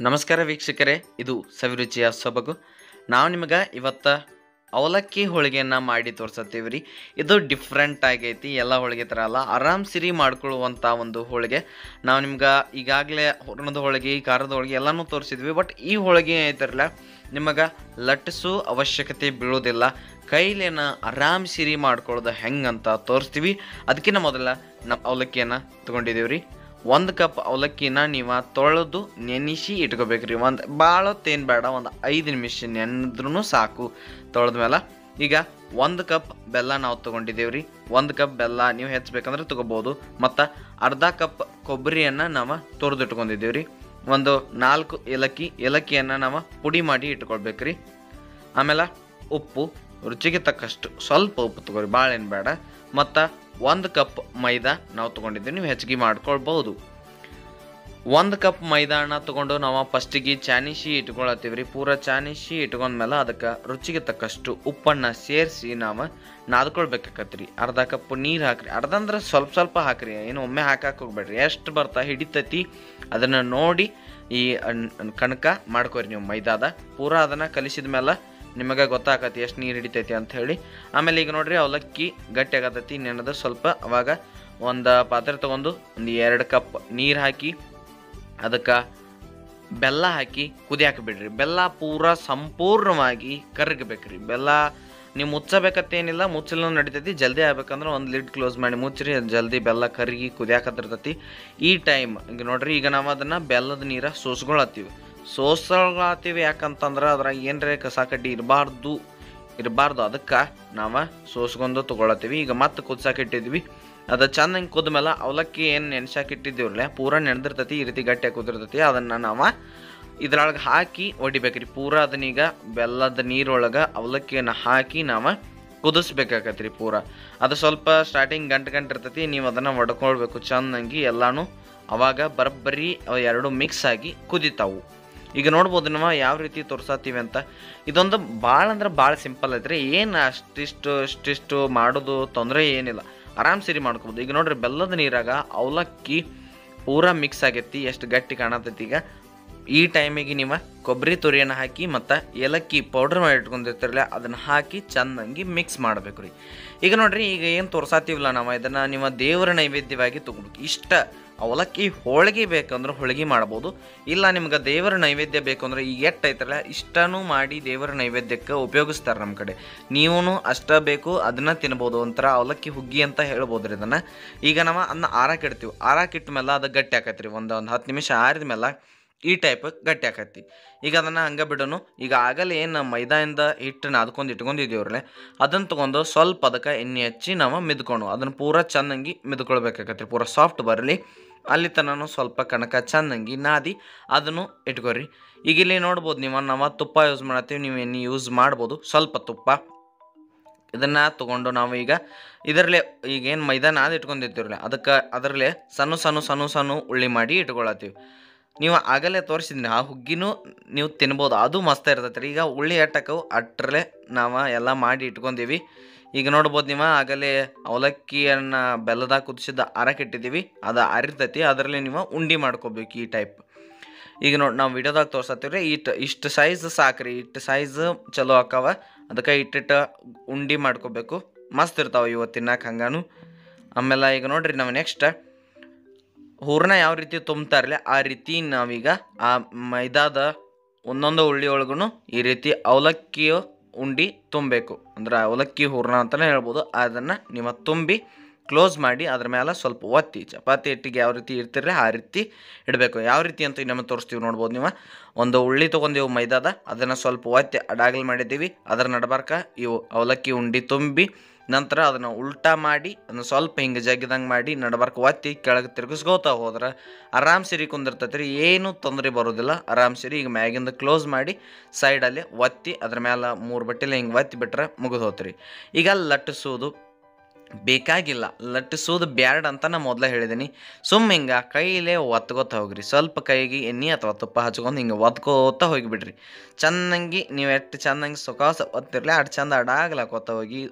ನಮಸ್ಕಾರ ವೀಕ್ಷಕರೇ, ಇದು ಸವಿರುಚಿಯ ಸೊಬಗು. ನಾವು ನಿಮಗೆ ಇವತ್ತು ಅವಲಕ್ಕಿ ಹೋಳಿಗೆಯನ್ನು ಮಾಡಿ ತೋರ್ಸತ್ತೀವಿ ರೀ. ಇದು ಡಿಫ್ರೆಂಟ್ ಆಗೈತಿ, ಎಲ್ಲ ಹೋಳಿಗೆ ಥರ ಅಲ್ಲ, ಆರಾಮ್ ಸಿರಿ ಮಾಡ್ಕೊಳ್ಳುವಂಥ ಒಂದು ಹೋಳಿಗೆ. ನಾವು ನಿಮ್ಗೆ ಈಗಾಗಲೇ ಹೂರಣದ ಹೋಳಿಗೆ, ಖಾರದ ಹೋಳಿಗೆ ಎಲ್ಲನೂ ತೋರಿಸಿದ್ವಿ. ಬಟ್ ಈ ಹೋಳಿಗೆ ಐತಿರಲ್ಲ, ನಿಮಗೆ ಲಟ್ಟಿಸೋ ಅವಶ್ಯಕತೆ ಬೀಳೋದಿಲ್ಲ. ಕೈಲೇನ ಆರಾಮ್ ಸಿರಿ ಮಾಡ್ಕೊಳ್ಳೋದು ಹೆಂಗಂತ ತೋರಿಸ್ತೀವಿ. ಅದಕ್ಕಿಂತ ಮೊದಲ ನಾವು ಅವಲಕ್ಕಿಯನ್ನು ತೊಗೊಂಡಿದ್ದೀವಿ ರೀ. 1 ಕಪ್ ಅವಲಕ್ಕಿನ ನೀವು ತೊಳೆದು ನೆನೆಸಿ ಇಟ್ಕೋಬೇಕ್ರಿ. ಭಾಳ ತೇನು ಬೇಡ, 5 ನಿಮಿಷ ನೆನೆದ್ರೂ ಸಾಕು ತೊಳೆದ್ಮೇಲೆ. ಈಗ 1 ಕಪ್ ಬೆಲ್ಲ ನಾವು ತೊಗೊಂಡಿದ್ದೇವೆ ರೀ. 1 ಕಪ್ ಬೆಲ್ಲ ನೀವು ಹೆಚ್ಚಬೇಕಂದ್ರೆ ತೊಗೋಬೋದು. ಮತ್ತು ಅರ್ಧ ಕಪ್ ಕೊಬ್ಬರಿಯನ್ನು ನಾವು ತುರಿದಿಟ್ಕೊಂಡಿದ್ದೇವೆ ರೀ. 4 ಏಲಕ್ಕಿಯನ್ನು ನಾವು ಪುಡಿ ಮಾಡಿ ಇಟ್ಕೊಳ್ಬೇಕ್ರಿ. ಆಮೇಲೆ ಉಪ್ಪು ರುಚಿಗೆ ತಕ್ಕಷ್ಟು ಸ್ವಲ್ಪ ಉಪ್ಪು ತೊಗೊರಿ, ಭಾಳ ಏನು ಬೇಡ. ಮತ್ತು 1 ಕಪ್ ಮೈದಾ ನಾವು ತೊಗೊಂಡಿದ್ದೀವಿ, ನೀವು ಹೆಚ್ಚಿಗೆ ಮಾಡ್ಕೊಳ್ಬೋದು. 1 ಕಪ್ ಮೈದಾನ ತೊಗೊಂಡು ನಾವು ಫಸ್ಟಿಗೆ ಚಾನಿಸಿ ಇಟ್ಕೊಳತ್ತೀವಿ ರೀ. ಪೂರ ಚಾನಿಸಿ ಇಟ್ಕೊಂಡ್ಮೇಲೆ ಅದಕ್ಕೆ ರುಚಿಗೆ ತಕ್ಕಷ್ಟು ಉಪ್ಪನ್ನು ಸೇರಿಸಿ ನಾವು ನಾದ್ಕೊಳ್ಬೇಕಾಕತ್ರಿ. ಅರ್ಧ ಕಪ್ ನೀರು ಹಾಕ್ರಿ. ಅರ್ಧ ಅಂದ್ರೆ ಸ್ವಲ್ಪ ಹಾಕ್ರಿ, ಏನು ಒಮ್ಮೆ ಹಾಕಕ್ಕೆ ಹೋಗ್ಬೇಡ್ರಿ. ಎಷ್ಟು ಬರ್ತಾ ಹಿಡಿತೈತಿ ಅದನ್ನು ನೋಡಿ ಈ ಕಣಕ ಮಾಡ್ಕೊರಿ ನೀವು ಮೈದಾದ. ಪೂರ ಅದನ್ನು ಕಲಿಸಿದ ಮೇಲೆ ನಿಮಗೆ ಗೊತ್ತಾಗತ್ತೆ ಎಷ್ಟು ನೀರು ಹಿಡಿತೈತಿ ಅಂತ ಹೇಳಿ. ಆಮೇಲೆ ಈಗ ನೋಡ್ರಿ, ಅವಲಕ್ಕಿ ಗಟ್ಟಿ ಆಗತೈತಿ ನೆನೆದು ಸ್ವಲ್ಪ. ಅವಾಗ ಒಂದು ಪಾತ್ರೆ ತೊಗೊಂಡು 2 ಕಪ್ ನೀರು ಹಾಕಿ ಅದಕ್ಕೆ ಬೆಲ್ಲ ಹಾಕಿ ಕುದಿಯಾಕ ಬಿಡ್ರಿ. ಬೆಲ್ಲ ಪೂರ ಸಂಪೂರ್ಣವಾಗಿ ಕರಗಬೇಕ್ರಿ. ಬೆಲ್ಲ ನೀವು ಮುಚ್ಚಬೇಕತ್ತೇನಿಲ್ಲ, ಮುಚ್ಚಲು ನಡಿತೈತಿ. ಜಲ್ದಿ ಆಗ್ಬೇಕಂದ್ರೆ 1 ಲಿಡ್ ಕ್ಲೋಸ್ ಮಾಡಿ ಮುಚ್ಚ್ರಿ, ಜಲ್ದಿ ಬೆಲ್ಲ ಕರಗಿ ಕುದಿಯಾಕತ್ತಿರ್ತೈತಿ. ಈ ಟೈಮ್ ಈಗ ನೋಡ್ರಿ, ಈಗ ನಾವು ಅದನ್ನು ಬೆಲ್ಲದ ನೀರು ಸೋಸ್ಕೊಳತ್ತೀವಿ. ಯಾಕಂತಂದ್ರೆ ಅದ್ರಾಗ ಏನರೇ ಕಸ ಕಡ್ಡಿ ಇರಬಾರ್ದು. ಅದಕ್ಕೆ ನಾವು ಸೋಸ್ಕೊಂಡು ತೊಗೊಳತ್ತೀವಿ. ಈಗ ಮತ್ತೆ ಕುದ್ಸಾಕಿಟ್ಟಿದ್ವಿ. ಅದು ಚೆನ್ನಾಗಿ ಕುದ್ಮೇಲೆ ಅವಲಕ್ಕಿ ಏನು ನೆನ್ಸಾಕಿಟ್ಟಿದ್ದೀವ್ರಲ್ಲ, ಪೂರ ನೆನೆದಿರ್ತೈತಿ, ಈ ರೀತಿ ಗಟ್ಟಿಯಾಗಿ ಕುದಿರ್ತೈತಿ. ಅದನ್ನು ನಾವು ಇದ್ರೊಳಗೆ ಹಾಕಿ ಹೊಡಿಬೇಕ್ರಿ. ಪೂರ ಅದನ್ನೀಗ ಬೆಲ್ಲದ ನೀರೊಳಗೆ ಅವಲಕ್ಕಿಯನ್ನು ಹಾಕಿ ನಾವು ಕುದಿಸ್ಬೇಕಾಗತ್ರಿ ಪೂರ. ಅದು ಸ್ವಲ್ಪ ಸ್ಟಾರ್ಟಿಂಗ್ ಗಂಟು ಇರ್ತೈತಿ, ನೀವು ಅದನ್ನು ಒಡ್ಕೊಳ್ಬೇಕು ಚೆನ್ನಾಗಿ ಎಲ್ಲನೂ. ಅವಾಗ ಬರೋಬ್ಬರಿ ಎರಡು ಮಿಕ್ಸ್ ಆಗಿ ಕುದಿತಾವು. ಈಗ ನೋಡ್ಬೋದು ನಾವು ಯಾವ ರೀತಿ ತೋರ್ಸತ್ತೀವಿ ಅಂತ. ಇದೊಂದು ಭಾಳ ಅಂದ್ರೆ ಭಾಳ ಸಿಂಪಲ್ ಐತ್ರಿ. ಏನು ಅಷ್ಟಿಷ್ಟು ಮಾಡೋದು ತೊಂದರೆ ಏನಿಲ್ಲ, ಆರಾಮ್ ಸಿರಿ ಮಾಡ್ಕೋಬೋದು. ಈಗ ನೋಡ್ರಿ, ಬೆಲ್ಲದ ನೀರಾಗ ಅವಲಕ್ಕಿ ಪೂರಾ ಮಿಕ್ಸ್ ಆಗೈತಿ, ಎಷ್ಟು ಗಟ್ಟಿ ಕಾಣತೈತಿ. ಈಗ ಈ ಟೈಮಿಗೆ ನೀವು ಕೊಬ್ಬರಿ ತುರಿಯನ್ನು ಹಾಕಿ ಮತ್ತು ಏಲಕ್ಕಿ ಪೌಡ್ರ್ ಮಾಡಿ ಇಟ್ಕೊಂಡಿರ್ತಿರಲ್ಲ, ಅದನ್ನು ಹಾಕಿ ಚೆನ್ನಾಗಿ ಮಿಕ್ಸ್ ಮಾಡಬೇಕು ರೀ. ಈಗ ನೋಡ್ರಿ, ಈಗ ಏನು ತೋರ್ಸಾತೀವಲ್ಲ ನಾವು, ಇದನ್ನು ನೀವು ದೇವರ ನೈವೇದ್ಯವಾಗಿ ತೊಗೊಬೇಕು. ಇಷ್ಟ ಅವಲಕ್ಕಿ ಹೋಳಿಗೆ ಬೇಕಂದ್ರೆ ಹೋಳಿಗೆ ಮಾಡ್ಬೋದು. ಇಲ್ಲ ನಿಮ್ಗೆ ದೇವರ ನೈವೇದ್ಯ ಬೇಕು ಅಂದ್ರೆ ಈಗ ಐತಲ್ಲ, ಇಷ್ಟನೂ ಮಾಡಿ ದೇವರ ನೈವೇದ್ಯಕ್ಕೆ ಉಪಯೋಗಿಸ್ತಾರೆ ನಮ್ಮ ಕಡೆ. ನೀವೂ ಅಷ್ಟ ಬೇಕು ಅದನ್ನು ತಿನ್ಬೋದು. ಒಂಥರ ಅವಲಕ್ಕಿ ಹುಗ್ಗಿ ಅಂತ ಹೇಳ್ಬೋದು ರೀ ಇದನ್ನು. ಈಗ ನಾವು ಅದನ್ನ ಆರಾಕಿಡ್ತೀವಿ. ಆರಾಕಿಟ್ಟ ಮೇಲೆ ಅದು ಗಟ್ಟಿ ಆಕೈತಿ ರೀ. ಒಂದು 10 ನಿಮಿಷ ಆರಿದ ಮೇಲೆ ಈ ಟೈಪ್ ಗಟ್ಟಿ ಆಕೈತಿ. ಈಗ ಅದನ್ನು ಹಂಗೆ ಬಿಡೋನು. ಈಗ ಆಗಲೇ ಏನು ಮೈದಾಯಿಂದ ಹಿಟ್ಟು ನಾದ್ಕೊಂಡು ಇಟ್ಕೊಂಡಿದ್ದೀವ್ರಲ್ಲೇ, ಅದನ್ನು ತೊಗೊಂಡು ಸ್ವಲ್ಪ ಅದಕ್ಕೆ ಎಣ್ಣೆ ಹಚ್ಚಿ ನಾವು ಮಿದ್ಕೊಂಡು ಅದನ್ನು ಪೂರ ಚೆನ್ನಾಗಿ ಮಿದ್ಕೊಳ್ಬೇಕಾಗತ್ತೆ ರೀ. ಪೂರ ಸಾಫ್ಟ್ ಬರಲಿ ಅಲ್ಲಿ ತನೂ ಸ್ವಲ್ಪ ಕಣಕ ಚೆನ್ನಾಗಿ ನಾದಿ ಅದನ್ನು ಇಟ್ಕೊರಿ. ಈಗ ಇಲ್ಲಿ ನೋಡ್ಬೋದು ನಾವು ತುಪ್ಪ ಯೂಸ್ ಮಾಡತ್ತೀವಿ, ನೀವು ಎಣ್ಣೆ ಯೂಸ್ ಮಾಡ್ಬೋದು. ಸ್ವಲ್ಪ ತುಪ್ಪ ಇದನ್ನು ತೊಗೊಂಡು ನಾವು ಈಗ ಇದರಲ್ಲೇ ಈಗೇನು ಮೈದಾ ನಾದಿ ಇಟ್ಕೊಂಡಿರ್ತೀವ್ರಲ್ಲ, ಅದರಲ್ಲೇ ಸಣ್ಣ ಉಳ್ಳಿ ಮಾಡಿ ಇಟ್ಕೊಳತ್ತೀವಿ. ನೀವು ಆಗಲೇ ತೋರಿಸಿದ್ರಿ ಆ ಹುಗ್ಗಿನೂ ನೀವು ತಿನ್ಬೋದು, ಅದು ಮಸ್ತ್ ಇರ್ತೈತೆ ರೀ. ಈಗ ಉಳ್ಳಿ ಅಟ್ಟಕ್ಕವು ಅಟ್ರಲ್ಲೇ ನಾವು ಎಲ್ಲ ಮಾಡಿ ಇಟ್ಕೊಂಡೀವಿ. ಈಗ ನೋಡ್ಬೋದು ನೀವು ಆಗಲೇ ಅವಲಕ್ಕಿಯನ್ನು ಬೆಲ್ಲದಾಗ ಕುದಿಸಿದ ಆರಕ್ಕಿಟ್ಟಿದ್ದೀವಿ, ಅದು ಅರಿತೈತಿ. ಅದರಲ್ಲಿ ನೀವು ಉಂಡೆ ಮಾಡ್ಕೋಬೇಕು ಈ ಟೈಪ್. ಈಗ ನಾವು ವಿಡಿಯೋದಾಗ ತೋರ್ಸತ್ತೀವಿ ರೀ. ಇಷ್ಟು ಸೈಜ್ ಸಾಕ್ರಿ, ಇಷ್ಟು ಸೈಜ್ ಚಲೋ ಆಕಾವ. ಅದಕ್ಕೆ ಇಟ್ಟಿಟ್ಟು ಉಂಡೆ ಮಾಡ್ಕೋಬೇಕು, ಮಸ್ತ್ ಇರ್ತಾವೆ ಇವತ್ತು ತಿನ್ನಕ್ಕೆ ಹಂಗಾನು. ಆಮೇಲೆ ಈಗ ನೋಡ್ರಿ, ನಾವು ನೆಕ್ಸ್ಟ್ ಹೂರಣ ಯಾವ ರೀತಿ ತುಂಬ್ತಾರಲ್ಲ ಆ ರೀತಿ ನಾವೀಗ ಆ ಮೈದಾದ ಒಂದೊಂದು ಉಳ್ಳಿ ಒಳಗೂ ಈ ರೀತಿ ಅವಲಕ್ಕಿಯ ಉಂಡೆ ತುಂಬಬೇಕು. ಅಂದ್ರೆ ಅವಲಕ್ಕಿ ಹೂರಣ ಅಂತಲೇ ಹೇಳ್ಬೋದು. ಅದನ್ನು ನೀವು ತುಂಬಿ ಕ್ಲೋಸ್ ಮಾಡಿ ಅದ್ರ ಮೇಲೆ ಸ್ವಲ್ಪ ಒತ್ತಿ, ಚಪಾತಿ ಹಿಟ್ಟಿಗೆ ಯಾವ ರೀತಿ ಇರ್ತಿರಲ್ಲ ಆ ರೀತಿ ಇಡಬೇಕು. ಯಾವ ರೀತಿ ಅಂತ ನಮ್ಮ ತೋರಿಸ್ತೀವಿ ನೋಡ್ಬೋದು ನೀವು. ಒಂದು ಉಳ್ಳಿ ತೊಗೊಂಡೀವಿ ಮೈದಾದ, ಅದನ್ನು ಸ್ವಲ್ಪ ಒತ್ತಿ ಅಡಾಗಲ್ ಮಾಡಿದ್ದೀವಿ. ಅದರ ನಡ್ಬಾರ್ಕ ಇವು ಅವಲಕ್ಕಿ ಉಂಡೆ ತುಂಬಿ ನಂತರ ಅದನ್ನು ಉಲ್ಟಾ ಮಾಡಿ ಅದನ್ನು ಸ್ವಲ್ಪ ಹಿಂಗೆ ಜಗ್ಗಿದಂಗೆ ಮಾಡಿ ನಡ್ಬಾರ್ಕ ಒತ್ತಿ ಕೆಳಗೆ ತಿರುಗಿಸ್ಕೋತಾ ಹೋದ್ರೆ ಆರಾಮ್ ಸಿರಿ ಕುಂದಿರ್ತೈತೆ ರೀ. ಏನೂ ತೊಂದರೆ ಬರೋದಿಲ್ಲ, ಆರಾಮ್ ಸಿರಿ. ಈಗ ಮ್ಯಾಗಿಂದ ಕ್ಲೋಸ್ ಮಾಡಿ ಸೈಡಲ್ಲಿ ಒತ್ತಿ ಅದ್ರ ಮೇಲೆ 3 ಬಟ್ಟೆಲೆ ಹಿಂಗೆ ಒತ್ತಿ ಬಿಟ್ರೆ ಮುಗಿದು ಹೋತ್ರಿ. ಈಗ ಲಟ್ಟಿಸೋದು ಬೇಕಾಗಿಲ್ಲ, ಲಟ್ಟಿಸೋದು ಬ್ಯಾಡ್ ಅಂತ ನಾನು ಮೊದಲೇ ಹೇಳಿದ್ದೀನಿ. ಹಿಂಗೆ ಕೈಲೇ ಒತ್ಕೋತ ಹೋಗ್ರಿ. ಸ್ವಲ್ಪ ಕೈಗೆ ಎಣ್ಣೆ ಅಥವಾ ತುಪ್ಪ ಹಚ್ಕೊಂಡು ಹಿಂಗೆ ಒತ್ಕೋತ ಹೋಗಿಬಿಡ್ರಿ. ಚೆನ್ನಾಗಿ ನೀವು ಎಷ್ಟು ಚೆನ್ನಾಗಿ ಸುಖಾಸ ಒತ್ತಿರಲಿ ಅಷ್ಟು ಚಂದ ಅಡಾಗ್ಲಾಕೋತ ಹೋಗಿ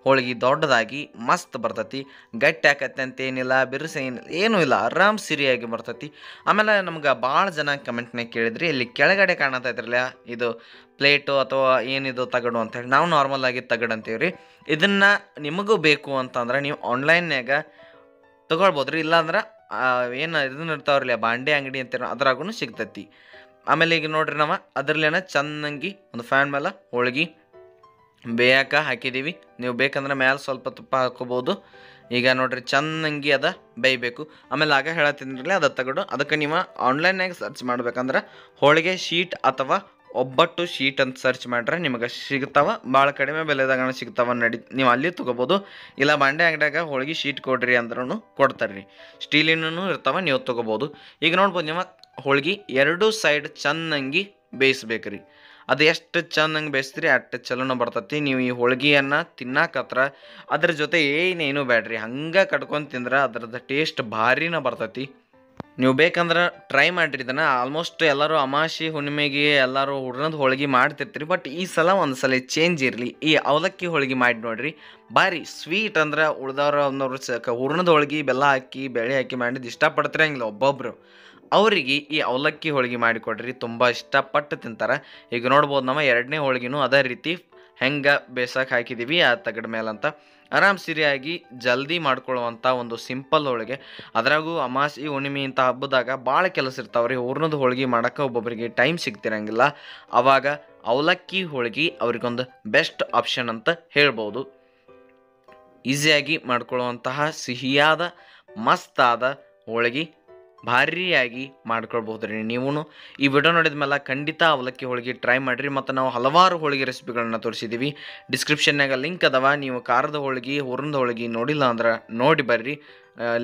ಹೋಳಿಗೆ ದೊಡ್ಡದಾಗಿ ಮಸ್ತ್ ಬರ್ತೈತಿ. ಗಟ್ಟಿ ಆಕತ್ತೆ ಅಂತ ಏನಿಲ್ಲ, ಬಿರುಸ ಏನಿಲ್ಲ, ಏನೂ ಇಲ್ಲ, ಆರಾಮ್ ಸಿರಿಯಾಗಿ ಬರ್ತೈತಿ. ಆಮೇಲೆ ನಮ್ಗೆ ಭಾಳ ಜನ ಕಮೆಂಟ್ನಾಗ ಕೇಳಿದ್ರಿ, ಇಲ್ಲಿ ಕೆಳಗಡೆ ಕಾಣತೈತ್ರಲ್ಲ ಇದು ಪ್ಲೇಟು ಅಥವಾ ಏನಿದು ತಗಡು ಅಂತೇಳಿ. ನಾವು ನಾರ್ಮಲ್ ಆಗಿ ತಗಡು ಅಂತೀವಿ ರೀ. ಇದನ್ನು ನಿಮಗೂ ಬೇಕು ಅಂತಂದ್ರೆ ನೀವು ಆನ್ಲೈನ್ಯಾಗ ತೊಗೊಳ್ಬೋದು ರೀ. ಇಲ್ಲಾಂದ್ರೆ ಏನು ಇದನ್ನ ಇರ್ತಾವ್ರಲ್ಲ ಬಾಂಡೆ ಅಂಗಡಿ ಅಂತೀರ ಅದ್ರಾಗೂ ಸಿಗ್ತೈತಿ. ಆಮೇಲೆ ಈಗ ನೋಡ್ರಿ ನಾವು ಅದ್ರಲ್ಲೇನ ಚೆನ್ನಾಗಿ ಒಂದು ಫ್ಯಾನ್ ಮೇಲೆ ಹೋಳಿಗೆ ಬೇಯಕ ಹಾಕಿದ್ದೀವಿ. ನೀವು ಬೇಕಂದ್ರೆ ಮ್ಯಾಲೆ ಸ್ವಲ್ಪ ತುಪ್ಪ ಹಾಕೋಬೋದು. ಈಗ ನೋಡ್ರಿ ಚೆನ್ನಾಗಿ ಅದ ಬೇಯಬೇಕು. ಆಮೇಲೆ ಆಗ ಹೇಳತ್ತೀನಿರಲಿ ಅದು ತಗಡು. ಅದಕ್ಕೆ ನೀವು ಆನ್ಲೈನ್ನಾಗ ಸರ್ಚ್ ಮಾಡ್ಬೇಕಂದ್ರೆ ಹೋಳಿಗೆ ಶೀಟ್ ಅಥವಾ ಒಬ್ಬಟ್ಟು ಶೀಟ್ ಅಂತ ಸರ್ಚ್ ಮಾಡ್ರೆ ನಿಮಗೆ ಸಿಗ್ತಾವ. ಭಾಳ ಕಡಿಮೆ ಬೆಲೆದಾಗ ಸಿಗ್ತಾವ, ನೀವು ಅಲ್ಲಿ ತೊಗೋಬೋದು. ಇಲ್ಲ ಬಾಂಡೆ ಅಂಗಡಿಯಾಗ ಹೋಳಿಗೆ ಶೀಟ್ ಕೊಡ್ರಿ ಅಂದ್ರೂ ಕೊಡ್ತಾರೆ ರೀ. ಸ್ಟೀಲಿನೂ ಇರ್ತಾವ, ನೀವು ತೊಗೋಬೋದು. ಈಗ ನೋಡ್ಬೋದು ನೀವು ಹೋಳಿಗೆ ಎರಡೂ ಸೈಡ್ ಚೆನ್ನಾಗಿ ಬೇಯಿಸ್ಬೇಕು ರೀ. ಅದು ಎಷ್ಟು ಚೆನ್ನಾಗಿ ಬೇಯಿಸ್ತೀರಿ ಅಷ್ಟು ಚಲೋನ ಬರ್ತೈತಿ. ನೀವು ಈ ಹೋಳಿಗೆಯನ್ನು ತಿನ್ನಾಕತ್ರ ಅದ್ರ ಜೊತೆ ಏನೇನು ಬೇಡ್ರಿ, ಹಂಗೆ ಕಟ್ಕೊಂಡು ತಿಂದ್ರೆ ಅದ್ರದ್ದು ಟೇಸ್ಟ್ ಭಾರಿನ ಬರ್ತೈತಿ. ನೀವು ಬೇಕಂದ್ರೆ ಟ್ರೈ ಮಾಡಿರಿ ಇದನ್ನು. ಆಲ್ಮೋಸ್ಟ್ ಎಲ್ಲರೂ ಅಮಾವಾಸ್ಯೆ ಹುಣ್ಣಿಮೆಗೆ ಎಲ್ಲರೂ ಹೂರ್ಣದ ಹೋಳಿಗೆ ಮಾಡ್ತಿರ್ತೀರಿ. ಬಟ್ ಈ ಸಲ ಒಂದು ಸಲ ಚೇಂಜ್ ಇರಲಿ, ಈ ಅವಲಕ್ಕಿ ಹೋಳಿಗೆ ಮಾಡಿ ನೋಡಿರಿ. ಭಾರಿ ಸ್ವೀಟ್ ಅಂದ್ರೆ ಉಳ್ದವ್ರು ಒಂದವ್ರು ಹೂರ್ಣದ ಹೋಳಿಗೆ ಬೆಲ್ಲ ಹಾಕಿ ಬೇಳೆ ಹಾಕಿ ಮಾಡಿದ್ದು ಇಷ್ಟಪಡ್ತಿರಂಗಿಲ್ಲ ಒಬ್ಬೊಬ್ಬರು. ಅವರಿಗೆ ಈ ಅವಲಕ್ಕಿ ಹೋಳಿಗೆ ಮಾಡಿಕೊಡ್ರಿ, ತುಂಬ ಇಷ್ಟಪಟ್ಟು ತಿಂತಾರೆ. ಈಗ ನೋಡ್ಬೋದು ನಾವು ಎರಡನೇ ಹೋಳಿಗೆನೂ ಅದೇ ರೀತಿ ಹೆಂಗೆ ಬೇಸಕ್ಕೆ ಹಾಕಿದ್ದೀವಿ ಆ ತಗಡ ಮೇಲಂತ. ಆರಾಮ್ ಸಿರಿಯಾಗಿ ಜಲ್ದಿ ಮಾಡ್ಕೊಳ್ಳುವಂಥ ಒಂದು ಸಿಂಪಲ್ ಹೋಳಿಗೆ. ಅದ್ರಾಗೂ ಅಮಾವಾಸ್ಯೆ ಹುಣ್ಣಿಮೆ ಇಂಥ ಹಬ್ಬದಾಗ ಭಾಳ ಕೆಲಸ ಇರ್ತಾವ್ರಿ. ಹೂರ್ಣದ ಹೋಳಿಗೆ ಮಾಡೋಕ್ಕೆ ಒಬ್ಬೊಬ್ಬರಿಗೆ ಟೈಮ್ ಸಿಗ್ತಿರಂಗಿಲ್ಲ. ಆವಾಗ ಅವಲಕ್ಕಿ ಹೋಳಿಗೆ ಅವ್ರಿಗೊಂದು ಬೆಸ್ಟ್ ಆಪ್ಷನ್ ಅಂತ ಹೇಳ್ಬೋದು. ಈಸಿಯಾಗಿ ಮಾಡ್ಕೊಳ್ಳುವಂತಹ ಸಿಹಿಯಾದ ಮಸ್ತಾದ ಹೋಳಿಗೆ ಭಾರಿಯಾಗಿ ಮಾಡ್ಕೊಳ್ಬೋದು ರೀ. ನೀವು ಈ ವಿಡಿಯೋ ನೋಡಿದ ಮೇಲೆ ಖಂಡಿತ ಅವಲಕ್ಕಿ ಹೋಳಿಗೆ ಟ್ರೈ ಮಾಡಿರಿ. ಮತ್ತು ನಾವು ಹಲವಾರು ಹೋಳಿಗೆ ರೆಸಿಪಿಗಳನ್ನ ತೋರಿಸಿದ್ದೀವಿ. ಡಿಸ್ಕ್ರಿಪ್ಷನ್ನಾಗ ಲಿಂಕ್ ಅದಾವ. ನೀವು ಖಾರದ ಹೋಳಿಗೆ ಹೂರ್ಣದ ಹೋಳಿಗೆ ನೋಡಿಲ್ಲ ಅಂದ್ರೆ ನೋಡಿ ಬರ್ರಿ,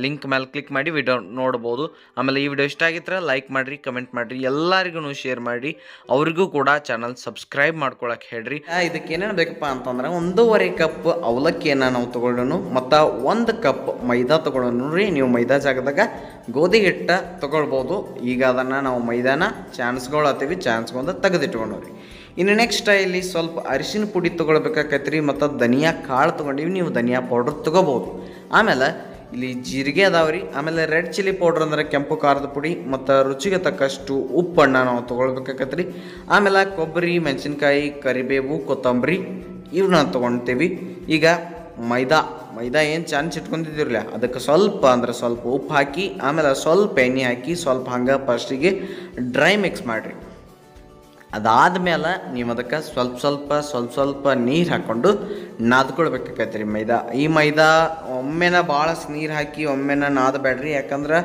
ಲಿಂಕ್ ಮೇಲೆ ಕ್ಲಿಕ್ ಮಾಡಿ ವಿಡಿಯೋ ನೋಡ್ಬೋದು. ಆಮೇಲೆ ಈ ವಿಡಿಯೋ ಇಷ್ಟ ಆಗಿದ್ರೆ ಲೈಕ್ ಮಾಡಿರಿ, ಕಮೆಂಟ್ ಮಾಡಿರಿ, ಎಲ್ಲರಿಗೂ ಶೇರ್ ಮಾಡಿ. ಅವ್ರಿಗೂ ಕೂಡ ಚಾನಲ್ ಸಬ್ಸ್ಕ್ರೈಬ್ ಮಾಡ್ಕೊಳಕ್ಕೆ ಹೇಳ್ರಿ. ಇದಕ್ಕೆ ಏನೇನು ಬೇಕಪ್ಪ ಅಂತಂದ್ರೆ 1.5 ಕಪ್ ಅವಲಕ್ಕಿಯನ್ನು ನಾವು ತೊಗೊಳ್ಳೋಣ ಮತ್ತು 1 ಕಪ್ ಮೈದಾ ತೊಗೊಳ್ಳೋಣ ರೀ. ನೀವು ಮೈದಾ ಜಾಗದಾಗ ಗೋಧಿ ಹಿಟ್ಟು ತೊಗೊಳ್ಬೋದು. ಈಗ ಅದನ್ನು ನಾವು ಮೈದಾನ ಚಾನ್ಸ್ಕೊಳತ್ತೀವಿ, ಚಾನ್ಸ್ಗೊಂಡು ತೆಗೆದಿಟ್ಕೊಂಡು ರೀ. ಇನ್ನು ನೆಕ್ಸ್ಟ್ ಇಲ್ಲಿ ಸ್ವಲ್ಪ ಅರಿಶಿನ ಪುಡಿ ತೊಗೊಳ್ಬೇಕಾಕೈತ್ರಿ ಮತ್ತು ಧನಿಯಾ ಕಾಳು ತೊಗೊಂಡಿವಿ. ನೀವು ಧನಿಯಾ ಪೌಡ್ರ್ ತೊಗೋಬೋದು. ಆಮೇಲೆ ಇಲ್ಲಿ ಜೀರಿಗೆ ಅದಾವ್ರಿ. ಆಮೇಲೆ ರೆಡ್ ಚಿಲ್ಲಿ ಪೌಡ್ರ್ ಅಂದ್ರೆ ಕೆಂಪು ಖಾರದ ಪುಡಿ ಮತ್ತು ರುಚಿಗೆ ತಕ್ಕಷ್ಟು ಉಪ್ಪನ್ನು ನಾವು ತೊಗೊಳ್ಬೇಕಾಕತ್ರಿ. ಆಮೇಲೆ ಕೊಬ್ಬರಿ, ಮೆಣಸಿನ್ಕಾಯಿ, ಕರಿಬೇವು, ಕೊತ್ತಂಬರಿ ಇವನ್ನ ತೊಗೊಳ್ತೀವಿ. ಈಗ ಮೈದಾ ಏನು ಚಾನ್ಸ್ ಇಟ್ಕೊಂಡಿದ್ದೀರಲ್ಲ ಅದಕ್ಕೆ ಸ್ವಲ್ಪ ಅಂದ್ರೆ ಸ್ವಲ್ಪ ಉಪ್ಪು ಹಾಕಿ, ಆಮೇಲೆ ಸ್ವಲ್ಪ ಎಣ್ಣೆ ಹಾಕಿ ಸ್ವಲ್ಪ ಹಂಗೆ ಫಸ್ಟಿಗೆ ಡ್ರೈ ಮಿಕ್ಸ್ ಮಾಡಿರಿ. ಅದಾದಮೇಲೆ ನೀವು ಅದಕ್ಕೆ ಸ್ವಲ್ಪ ನೀರು ಹಾಕ್ಕೊಂಡು ನಾದ್ಕೊಳ್ಬೇಕಾಕೈತೆ ರೀ ಈ ಮೈದಾ ಒಮ್ಮೆನ ಭಾಳ ನೀರು ಹಾಕಿ ಒಮ್ಮೆನ ನಾದಬೇಡ್ರಿ, ಯಾಕಂದ್ರೆ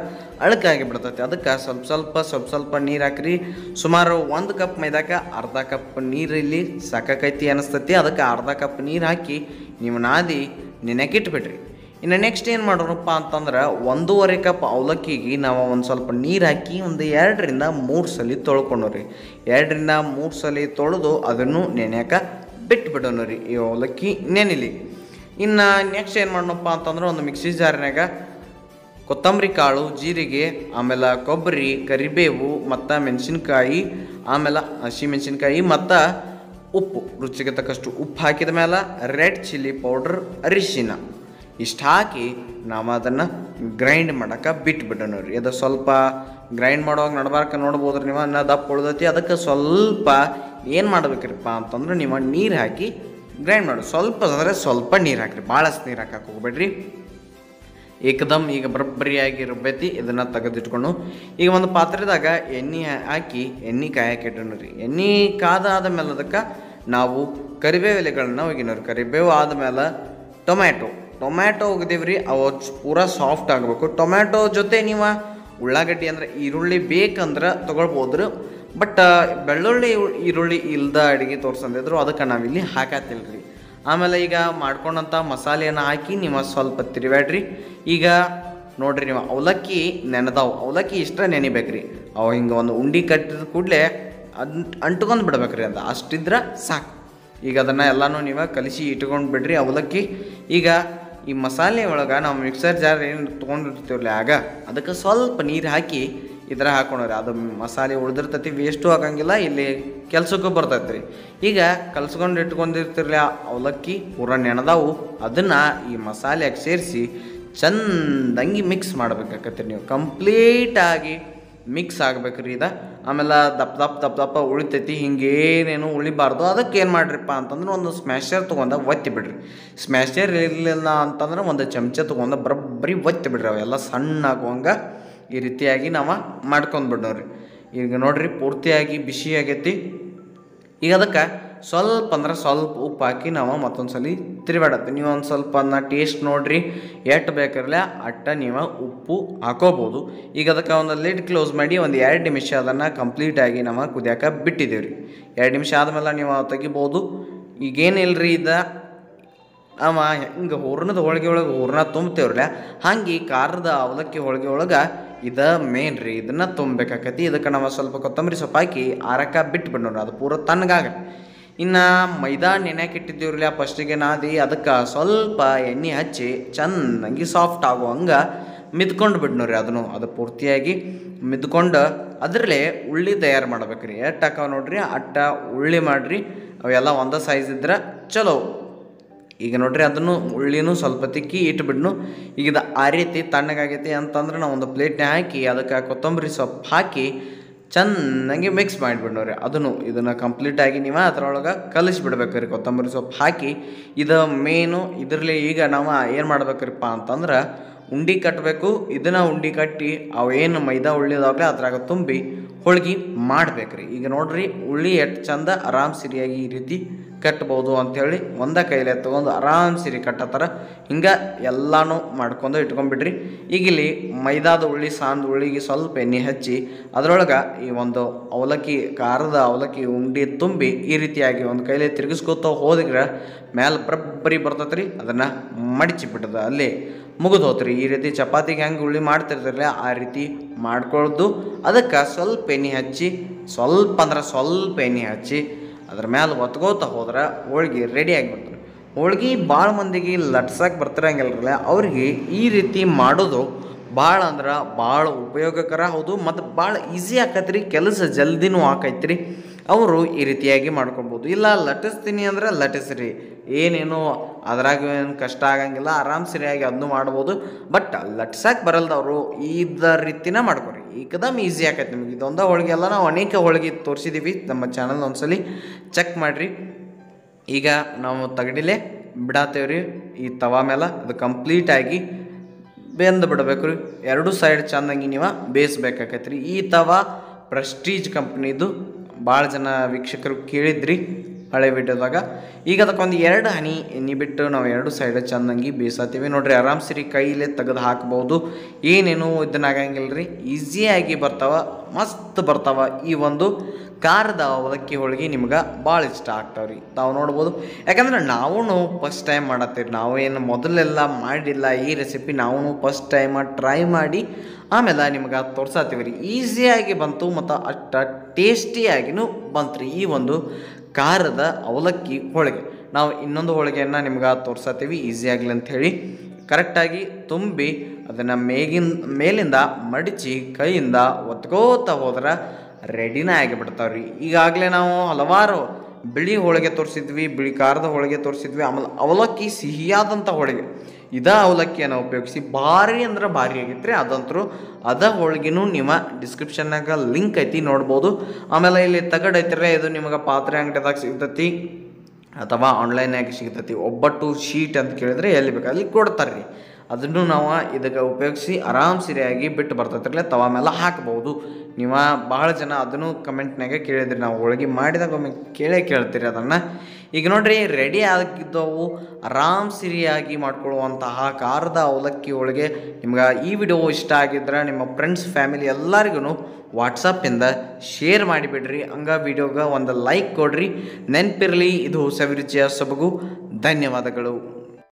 ಅಳಕಾಗಿ ಬಿಡ್ತೈತಿ. ಅದಕ್ಕೆ ಸ್ವಲ್ಪ ನೀರು ಹಾಕ್ರಿ. ಸುಮಾರು 1 ಕಪ್ ಮೈದಾಕ್ಕೆ ಅರ್ಧ ಕಪ್ ನೀರು ಇಲ್ಲಿ ಸಾಕಾಕೈತಿ ಅನಿಸ್ತೈತಿ. ಅದಕ್ಕೆ ಅರ್ಧ ಕಪ್ ನೀರು ಹಾಕಿ ನೀವು ನಾದಿ ನೆನೆಕಿಟ್ಬಿಡ್ರಿ. ಇನ್ನು ನೆಕ್ಸ್ಟ್ ಏನು ಮಾಡೋಣಪ್ಪ ಅಂತಂದ್ರೆ 1.5 ಕಪ್ ಅವಲಕ್ಕಿಗೆ ನಾವು ಒಂದು ಸ್ವಲ್ಪ ನೀರು ಹಾಕಿ ಒಂದು 2 ರಿಂದ 3 ಸಲ ತೊಳ್ಕೊಂಡ್ರಿ. 2 ರಿಂದ 3 ಸಲ ತೊಳೆದು ಅದನ್ನು ನೆನೆಯಕ್ಕೆ ಬಿಟ್ಬಿಡೋಣ ರೀ. ಈ ಅವಲಕ್ಕಿ ನೆನಿಲಿ. ಇನ್ನು ನೆಕ್ಸ್ಟ್ ಏನು ಮಾಡೋಣಪ್ಪ ಅಂತಂದ್ರೆ ಒಂದು ಮಿಕ್ಸಿ ಜಾರ್ನಾಗ ಕೊತ್ತಂಬರಿ ಕಾಳು, ಜೀರಿಗೆ, ಆಮೇಲೆ ಕೊಬ್ಬರಿ, ಕರಿಬೇವು ಮತ್ತು ಮೆಣಸಿನ್ಕಾಯಿ, ಆಮೇಲೆ ಹಸಿಮೆಣಸಿನ್ಕಾಯಿ ಮತ್ತು ಉಪ್ಪು, ರುಚಿಗೆ ತಕ್ಕಷ್ಟು ಉಪ್ಪು ಹಾಕಿದ ಮೇಲೆ ರೆಡ್ ಚಿಲ್ಲಿ ಪೌಡ್ರ್, ಅರಿಶಿನ ಇಷ್ಟು ಹಾಕಿ ನಾವು ಅದನ್ನು ಗ್ರೈಂಡ್ ಮಾಡೋಕೆ ಬಿಟ್ಬಿಡೋಣ ರೀ. ಅದು ಸ್ವಲ್ಪ ಗ್ರೈಂಡ್ ಮಾಡುವಾಗ ನಡ್ಬಾರ್ಕ ನೋಡ್ಬೋದ್ರಿ ನೀವು, ಅನ್ನ ದಪ್ಪ ಉಳ್ದೈತಿ. ಅದಕ್ಕೆ ಸ್ವಲ್ಪ ಏನು ಮಾಡ್ಬೇಕ್ರಿಪ್ಪ ಅಂತಂದ್ರೆ ನೀವು ನೀರು ಹಾಕಿ ಗ್ರೈಂಡ್ ಮಾಡಿ ಸ್ವಲ್ಪ ನೀರು ಹಾಕಿರಿ, ಭಾಳಷ್ಟು ನೀರು ಹಾಕಕ್ಕೆ ಹೋಗ್ಬೇಡ್ರಿ. ಏಕದಮ್ ಈಗ ಬರೋಬ್ಬರಿಯಾಗಿ ರುಬ್ಬೈತಿ. ಇದನ್ನು ತೆಗೆದಿಟ್ಕೊಂಡು ಈಗ ಒಂದು ಪಾತ್ರೆದಾಗ ಎಣ್ಣೆ ಹಾಕಿ ಎಣ್ಣೆ ಕಾಯಕ್ಕೆ ಇಟ್ಟೋಣ ರೀ. ಎಣ್ಣೆ ಕಾದಾದ ಮೇಲೆ ಅದಕ್ಕೆ ನಾವು ಕರಿಬೇವು ಎಲೆಗಳನ್ನ ಒಗಿನೋರಿ. ಕರಿಬೇವು ಆದಮೇಲೆ ಟೊಮ್ಯಾಟೊ ಒಗ್ದೀವ್ರಿ. ಅವು ಪೂರಾ ಸಾಫ್ಟ್ ಆಗಬೇಕು. ಟೊಮ್ಯಾಟೊ ಜೊತೆ ನೀವು ಉಳ್ಳಾಗಡ್ಡಿ ಅಂದರೆ ಈರುಳ್ಳಿ ಬೇಕಂದ್ರೆ ತೊಗೊಳ್ಬೋದ್ರಿ. ಬಟ್ ಬೆಳ್ಳುಳ್ಳಿ ಈರುಳ್ಳಿ ಇಲ್ದ ಅಡುಗೆ ತೋರ್ಸಂದಿದ್ರು, ಅದಕ್ಕೆ ನಾವಿಲ್ಲಿ ಹಾಕತ್ತಿಲ್ರಿ. ಆಮೇಲೆ ಈಗ ಮಾಡ್ಕೊಂಡಂಥ ಮಸಾಲೆಯನ್ನು ಹಾಕಿ ನೀವು ಸ್ವಲ್ಪ ತಿರುವಾಡ್ರಿ. ಈಗ ನೋಡ್ರಿ ನೀವು ಅವಲಕ್ಕಿ ನೆನೆದಾವು, ಅವಲಕ್ಕಿ ಇಷ್ಟ ನೆನಿಬೇಕ್ರಿ. ಅವು ಹಿಂಗೆ ಒಂದು ಉಂಡೆ ಕಟ್ಟಿದ ಕೂಡಲೇ ಅಂಟ್ಕೊಂಡು ಬಿಡ್ಬೇಕ್ರಿ ಅಂತ, ಅಷ್ಟಿದ್ರೆ ಸಾಕು. ಈಗ ಅದನ್ನು ಎಲ್ಲನೂ ನೀವು ಕಲಿಸಿ ಇಟ್ಕೊಂಡು ಬಿಡ್ರಿ ಅವಲಕ್ಕಿ. ಈಗ ಈ ಮಸಾಲೆ ಒಳಗೆ ನಾವು ಮಿಕ್ಸರ್ ಜಾರ್ ಏನು ತೊಗೊಂಡಿರ್ತೀವಲ್ಲ ಆಗ ಅದಕ್ಕೆ ಸ್ವಲ್ಪ ನೀರು ಹಾಕಿ ಇದ್ರ ಹಾಕೊಂಡ್ರಿ ಅದು ಮಸಾಲೆ ಉಳಿದಿರ್ತೈತಿ, ವೇಸ್ಟು ಆಗಂಗಿಲ್ಲ, ಇಲ್ಲಿ ಕೆಲ್ಸಕ್ಕೂ ಬರ್ತೈತೆ ರೀ. ಈಗ ಕಲ್ಸ್ಕೊಂಡು ಇಟ್ಕೊಂಡಿರ್ತಿರ್ಲಿ ಅವಲಕ್ಕಿ ಪೂರ ನೆನೆದಾವು, ಅದನ್ನು ಈ ಮಸಾಲೆಯಾಗಿ ಸೇರಿಸಿ ಚಂದಂಗಿ ಮಿಕ್ಸ್ ಮಾಡ್ಬೇಕಾಕತ್ರಿ. ನೀವು ಕಂಪ್ಲೀಟಾಗಿ ಮಿಕ್ಸ್ ಆಗ್ಬೇಕ್ರಿ ಇದು. ಆಮೇಲೆ ದಪ್ಪ ಉಳಿತೈತಿ, ಹಿಂಗೇನೇನು ಉಳಿಬಾರ್ದು. ಅದಕ್ಕೆ ಏನು ಮಾಡ್ರಿಪ್ಪ ಅಂತಂದ್ರೆ ಒಂದು ಸ್ಮ್ಯಾಶರ್ ತೊಗೊಂಡು ಒತ್ತಿ ಬಿಡ್ರಿ. ಸ್ಮ್ಯಾಶರ್ ಇರಲಿಲ್ಲ ಅಂತಂದ್ರೆ ಒಂದು ಚಮಚ ತೊಗೊಂಡು ಬರೋಬ್ಬರಿ ಒತ್ತಿ ಬಿಡ್ರಿ. ಅವೆಲ್ಲ ಸಣ್ಣ ಆಗುವಂಗೆ ಈ ರೀತಿಯಾಗಿ ನಾವು ಮಾಡ್ಕೊಂಡು ಬಿಡೋರಿ. ಈಗ ನೋಡ್ರಿ ಪೂರ್ತಿಯಾಗಿ ಬಿಸಿ ಆಗೈತಿ. ಈಗ ಅದಕ್ಕೆ ಸ್ವಲ್ಪ ಉಪ್ಪು ಹಾಕಿ ನಾವು ಮತ್ತೊಂದು ಸಲ ತಿರುಗಾಡತ್ತೆ. ನೀವು ಒಂದು ಸ್ವಲ್ಪ ಅದನ್ನ ಟೇಸ್ಟ್ ನೋಡಿರಿ, ಎಷ್ಟು ಬೇಕಾರಲ್ಲ ಅಟ್ಟ ನೀವು ಉಪ್ಪು ಹಾಕೋಬೋದು. ಈಗ ಅದಕ್ಕೆ ಒಂದು ಲಿಡ್ ಕ್ಲೋಸ್ ಮಾಡಿ ಒಂದು 2 ನಿಮಿಷ ಅದನ್ನು ಕಂಪ್ಲೀಟಾಗಿ ನಾವು ಕುದಿಯೋಕೆ ಬಿಟ್ಟಿದ್ದೀವಿ ರೀ. 2 ನಿಮಿಷ ಆದಮೇಲೆ ನೀವು ತೆಗಿಬೋದು. ಈಗೇನಿಲ್ಲರಿ ಇದು ಅವ ಹಿಂಗೆ ಹೂರ್ಣದ ಹೋಳಿಗೆ ಒಳಗೆ ಹೂರ್ಣ ತುಂಬ್ತೇವ್ರಲ್ಲ, ಹಂಗೆ ಖಾರದ ಅವಲಕ್ಕಿ ಹೋಳಿಗೆ ಒಳಗೆ ಇದು ಮೇನ್ ರೀ. ಇದನ್ನು ತುಂಬಬೇಕಾಕತಿ. ಇದಕ್ಕೆ ನಾವು ಸ್ವಲ್ಪ ಕೊತ್ತಂಬರಿ ಸೊಪ್ಪು ಹಾಕಿ ಆರಕ್ಕೆ ಬಿಟ್ಟು ಬಿಡೋಣ, ಅದು ಪೂರ ತಣ್ಣಗಾಗ. ಇನ್ನು ಮೈದಾ ನೆನೆಯಾಕೆ ಇಟ್ಟಿದ್ದೀವ್ರಲ್ಲ ಫಸ್ಟಿಗೆ ನಾದಿ, ಅದಕ್ಕೆ ಸ್ವಲ್ಪ ಎಣ್ಣೆ ಹಚ್ಚಿ ಚೆನ್ನಾಗಿ ಸಾಫ್ಟ್ ಆಗೋ ಹಂಗೆ ಮಿದ್ಕೊಂಡು ಬಿಡ್ನೋರಿ. ಅದು ಪೂರ್ತಿಯಾಗಿ ಮಿದ್ಕೊಂಡು ಅದರಲ್ಲೇ ಉಳ್ಳಿ ತಯಾರು ಮಾಡ್ಬೇಕ್ರಿ. ಎಷ್ಟು ಹಾಕವ ನೋಡ್ರಿ ಅಟ್ಟ ಉಳ್ಳಿ ಮಾಡಿರಿ. ಅವೆಲ್ಲ ಒಂದೇ ಸೈಜ್ ಇದ್ರೆ ಚಲೋ. ಈಗ ನೋಡ್ರಿ ಅದನ್ನು ಉಳ್ಳಿನೂ ಸ್ವಲ್ಪ ತಿಕ್ಕಿ ಇಟ್ಬಿಡ್ನು. ಈಗ ಇದು ಆ ರೀತಿ ತಣ್ಣಗಾಗೈತಿ ಅಂತಂದ್ರೆ ನಾವು ಒಂದು ಪ್ಲೇಟ್ನ ಹಾಕಿ ಅದಕ್ಕೆ ಕೊತ್ತಂಬರಿ ಸೊಪ್ಪು ಹಾಕಿ ಚೆನ್ನಾಗಿ ಮಿಕ್ಸ್ ಮಾಡಿಬಿಡ್ನೋರಿ. ಇದನ್ನು ಕಂಪ್ಲೀಟಾಗಿ ನೀವು ಅದರೊಳಗೆ ಕಲಿಸ್ಬಿಡ್ಬೇಕು ರೀ. ಕೊತ್ತಂಬರಿ ಸೊಪ್ಪು ಹಾಕಿ ಇದು ಮೇನು. ಇದರಲ್ಲಿ ಈಗ ನಾವು ಏನು ಮಾಡ್ಬೇಕ್ರಿಪ್ಪ ಅಂತಂದ್ರೆ ಉಂಡೆ ಕಟ್ಟಬೇಕು. ಇದನ್ನು ಉಂಡೆ ಕಟ್ಟಿ ಅವೇನು ಮೈದಾ ಉಳ್ಳಿದಾಗಲೇ ಅದ್ರಾಗ ತುಂಬಿ ಹೋಳ್ಗೆ ಮಾಡ್ಬೇಕ್ರಿ. ಈಗ ನೋಡ್ರಿ ಉಳ್ಳಿ ಎಷ್ಟು ಚಂದ ಆರಾಮ್ ಸಿರಿಯಾಗಿ ಈ ರೀತಿ ಕಟ್ಬೋದು ಅಂಥೇಳಿ ಒಂದೇ ಕೈಲೇ ತೊಗೊಂಡು ಆರಾಮ್ ಸಿರಿ ಕಟ್ಟತ್ತಾರ. ಹಿಂಗೆ ಎಲ್ಲನೂ ಮಾಡ್ಕೊಂಡು ಇಟ್ಕೊಂಡ್ಬಿಡ್ರಿ. ಈಗ ಇಲ್ಲಿ ಮೈದಾದ ಉಳ್ಳಿ ಸಾಂದ್ ಉಳ್ಳಿಗೆ ಸ್ವಲ್ಪ ಎಣ್ಣೆ ಹಚ್ಚಿ ಅದರೊಳಗೆ ಈ ಒಂದು ಖಾರದ ಅವಲಕ್ಕಿ ಉಂಡೆ ತುಂಬಿ ಈ ರೀತಿಯಾಗಿ ಒಂದು ಕೈಲೇ ತಿರುಗಿಸ್ಕೊತ ಹೋದ್ರೆ ಮೇಲೆ ಬರಬ್ಬರಿ ಬರ್ತೈತೆ ರೀ. ಅದನ್ನು ಮಡಿಚಿ ಬಿಟ್ಟದ ಅಲ್ಲಿ ಮುಗಿದು ಹೋತ್ರಿ. ಈ ರೀತಿ ಚಪಾತಿಗೆ ಹೆಂಗೆ ಉಳ್ಳಿ ಮಾಡ್ತಿರ್ತಾರಲ್ಲ ಆ ರೀತಿ ಮಾಡ್ಕೊಳ್ದು. ಅದಕ್ಕೆ ಸ್ವಲ್ಪ ಎಣ್ಣೆ ಹಚ್ಚಿ ಸ್ವಲ್ಪ ಎಣ್ಣೆ ಹಚ್ಚಿ ಅದ್ರ ಮೇಲೆ ಒತ್ಕೋತ ಹೋದ್ರೆ ಹೋಳ್ಗೆ ರೆಡಿ ಆಗಿಬಿಡ್ತಾರೆ. ಹೋಳ್ಗೆ ಭಾಳ ಮಂದಿಗೆ ಲಟ್ಸಕ್ಕೆ ಬರ್ತಿರಂಗಿಲ್ಲರಲ್ಲ, ಅವ್ರಿಗೆ ಈ ರೀತಿ ಮಾಡೋದು ಭಾಳ ಅಂದ್ರೆ ಭಾಳ ಉಪಯೋಗಕರ ಹೌದು, ಮತ್ತು ಭಾಳ ಈಸಿ ಆಕೈತ್ರಿ. ಕೆಲಸ ಜಲ್ದಿನೂ ಆಕೈತ್ರಿ. ಅವರು ಈ ರೀತಿಯಾಗಿ ಮಾಡ್ಕೊಬೋದು. ಇಲ್ಲ ಲಟ್ಟಿಸ್ತೀನಿ ಅಂದ್ರೆ ಲಟ್ಟಿಸ್ರಿ, ಏನೇನು ಅದ್ರಾಗ ಏನು ಕಷ್ಟ ಆಗಂಗಿಲ್ಲ, ಆರಾಮ್ ಸರಿಯಾಗಿ ಅದನ್ನು ಮಾಡ್ಬೋದು. ಬಟ್ ಲಟ್ಸಕ್ಕೆ ಬರಲ್ದವರು ಇದ ರೀತಿನ ಮಾಡ್ಕೊರಿ, ಏಕದಮ್ ಈಸಿ ಆಕೈತೆ ನಿಮಗೆ. ಇದೊಂದು ಹೋಳಿಗೆ ಅಲ್ಲ, ನಾವು ಅನೇಕ ಹೋಳಿಗೆ ತೋರಿಸಿದ್ದೀವಿ ನಮ್ಮ ಚಾನಲ್, ಒಂದ್ಸಲಿ ಚೆಕ್ ಮಾಡಿರಿ. ಈಗ ನಾವು ತಗಡಿಲೆ ಬಿಡತ್ತೇವ್ರಿ ಈ ತವಾ ಮೇಲೆ. ಅದು ಕಂಪ್ಲೀಟಾಗಿ ಬೆಂದು ಬಿಡಬೇಕು ರೀ. 2 ಸೈಡ್ ಚೆಂದಂಗಿ ನೀವು ಬೇಯಿಸ್ಬೇಕಾಕೈತ್ರಿ. ಈ ತವಾ ಪ್ರೆಸ್ಟೀಜ್ ಕಂಪ್ನಿದು ಭಾಳ ಜನ ವೀಕ್ಷಕರು ಕೇಳಿದ್ರಿ ಹಳೆ ವಿಡಿಯೋದಾಗ. ಈಗ ಅದಕ್ಕೊಂದು 2 ಹನಿ ಎಣ್ಣೆ ಬಿಟ್ಟು ನಾವು 2 ಸೈಡ್ ಚೆಂದಂಗಿ ಬೇಯಿಸತ್ತೀವಿ ನೋಡ್ರಿ. ಆರಾಮ್ ಸರಿ ಕೈಲೇ ತೆಗೆದು ಹಾಕ್ಬೋದು, ಏನೇನು ಇದನ್ನಾಗಂಗಿಲ್ಲ ರೀ. ಈಸಿಯಾಗಿ ಬರ್ತಾವ, ಮಸ್ತ್ ಬರ್ತಾವ. ಈ ಒಂದು ಖಾರದ ಅವಲಕ್ಕಿ ಹೋಳಿಗೆ ನಿಮ್ಗೆ ಭಾಳ ಇಷ್ಟ ಆಗ್ತಾವ್ರಿ. ತಾವು ನೋಡ್ಬೋದು, ಯಾಕಂದ್ರೆ ನಾವು ಫಸ್ಟ್ ಟೈಮ್ ಮಾಡತ್ತೀವಿ. ನಾವೇನು ಮೊದಲೆಲ್ಲ ಮಾಡಿಲ್ಲ ಈ ರೆಸಿಪಿ. ನಾವು ಫಸ್ಟ್ ಟೈಮ್ ಟ್ರೈ ಮಾಡಿ ಆಮೇಲೆ ನಿಮ್ಗೆ ತೋರ್ಸತ್ತೀವಿ ರೀ. ಈಸಿಯಾಗಿ ಬಂತು ಮತ್ತು ಅಷ್ಟು ಟೇಸ್ಟಿಯಾಗಿನೂ ಬಂತು ರೀ ಈ ಒಂದು ಖಾರದ ಅವಲಕ್ಕಿ ಹೋಳಿಗೆ. ನಾವು ಇನ್ನೊಂದು ಹೋಳಿಗೆಯನ್ನು ನಿಮ್ಗೆ ತೋರ್ಸತ್ತೀವಿ ಈಸಿಯಾಗಲಿ ಅಂಥೇಳಿ. ಕರೆಕ್ಟಾಗಿ ತುಂಬಿ ಅದನ್ನು ಮೇಲಿಂದ ಮಡಿಚಿ ಕೈಯಿಂದ ಒತ್ಕೋತ ಹೋದ್ರೆ ರೆಡಿನೇ ಆಗಿಬಿಡ್ತಾವ್ರಿ. ಈಗಾಗಲೇ ನಾವು ಹಲವಾರು ಬಿಳಿ ಹೋಳಿಗೆ ತೋರಿಸಿದ್ವಿ, ಬಿಳಿ ಖಾರದ ಹೋಳಿಗೆ ತೋರಿಸಿದ್ವಿ. ಆಮೇಲೆ ಅವಲಕ್ಕಿ ಸಿಹಿಯಾದಂಥ ಹೋಳಿಗೆ, ಅವಲಕ್ಕಿಯನ್ನು ಉಪಯೋಗಿಸಿ ಭಾರಿ ಅಂದ್ರೆ ಭಾರಿ ಆಗೈತ್ರಿ. ಅದಂತರೂ ಹೋಳಿಗೆನೂ ನೀವು ಡಿಸ್ಕ್ರಿಪ್ಷನ್ನಾಗ ಲಿಂಕ್ ಐತಿ, ನೋಡ್ಬೋದು. ಆಮೇಲೆ ಇಲ್ಲಿ ತಗಡು ಐತಿರಲ್ಲ, ಇದು ನಿಮಗೆ ಪಾತ್ರೆ ಅಂಗಡಿದಾಗ ಸಿಗ್ತೈತಿ ಅಥವಾ ಆನ್ಲೈನಾಗ ಸಿಗ್ತೈತಿ. ಒಬ್ಬಟ್ಟು ಶೀಟ್ ಅಂತ ಕೇಳಿದ್ರೆ ಎಲ್ಲಿ ಬೇಕು ಅಲ್ಲಿ ಕೊಡ್ತಾರೆ ರೀ. ಅದನ್ನು ನಾವು ಇದಕ್ಕೆ ಉಪಯೋಗಿಸಿ ಆರಾಮ್ ಸರಿಯಾಗಿ ಬಿಟ್ಟು ಬರ್ತೈತಿರಲ್ಲ ತವಾ ಮೇಲೆ ಹಾಕ್ಬೋದು. ನೀವು ಭಾಳ ಜನ ಅದನ್ನು ಕಮೆಂಟ್ನಾಗ ಕೇಳಿದ್ರಿ, ನಾವು ಹೋಳಿಗೆ ಮಾಡಿದಾಗ ಒಮ್ಮೆ ಕೇಳ್ತೀರಿ ಅದನ್ನು. ಈಗ ನೋಡ್ರಿ ರೆಡಿ ಆಗಿದ್ದವು ಆರಾಮ್ ಸಿರಿಯಾಗಿ ಮಾಡ್ಕೊಳ್ಳುವಂತಹ ಖಾರದ ಅವಲಕ್ಕಿ ಹೋಳಿಗೆ. ನಿಮ್ಗೆ ಈ ವಿಡಿಯೋ ಇಷ್ಟ ಆಗಿದ್ರೆ ನಿಮ್ಮ ಫ್ರೆಂಡ್ಸ್ ಫ್ಯಾಮಿಲಿ ಎಲ್ಲರಿಗೂ ವಾಟ್ಸಪ್ಪಿಂದ ಶೇರ್ ಮಾಡಿಬಿಡ್ರಿ. ಹಂಗೆ ವಿಡಿಯೋಗೆ ಒಂದು ಲೈಕ್ ಕೊಡ್ರಿ. ನೆನಪಿರಲಿ, ಇದು ಸವಿರುಚಿಯ ಸೊಬಗು. ಧನ್ಯವಾದಗಳು.